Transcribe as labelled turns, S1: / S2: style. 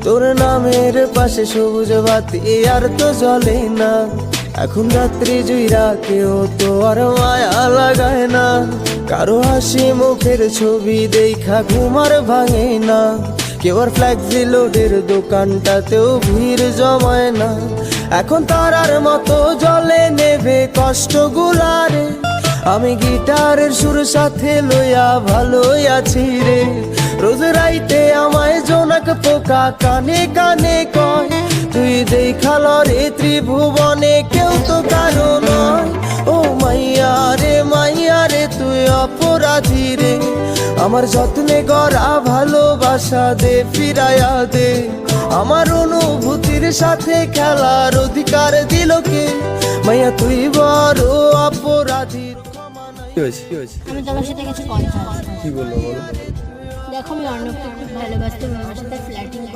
S1: তোর নামের পাশে সবুজ বাতি আর তো জ্বলে না। এখন রাত্রি জুইরা কেউ তো আর মায়া লাগায় না। কারো হাসি মুখের ছবি দেখা ঘুমার ভাঙে না। কেউ আর ফ্ল্যাক্সি লোডের দোকানটাতেও ভিড় জমায় না। এখন তারার মতো জলে নেবে কষ্টগুলারে। আমি গিটারের সুর সাথে লইয়া ভালোই আছি রে। রোজ রাইতে আমায় জোনাক পোকা কানে কানে কয়, তুই দেখাল রে ত্রিভুবনে কেউ তো কারো নয়। ও মাইয়া রে তুই অপরাধী রে। আমার যত্নে গড়া ভালোবাসা দে ফিরাইয়া দে। আমার অনুভূতির সাথে খেলার অধিকার দিল কে? মাইয়া তুই বড় অপরাধী।
S2: আমি তোমার সাথে কিছু কথা আছে।
S3: কি বললো বলো?
S2: দেখো আমি অর্ণবকে খুব ভালোবাসতাম, আমার সাথে ফ্ল্যাটিং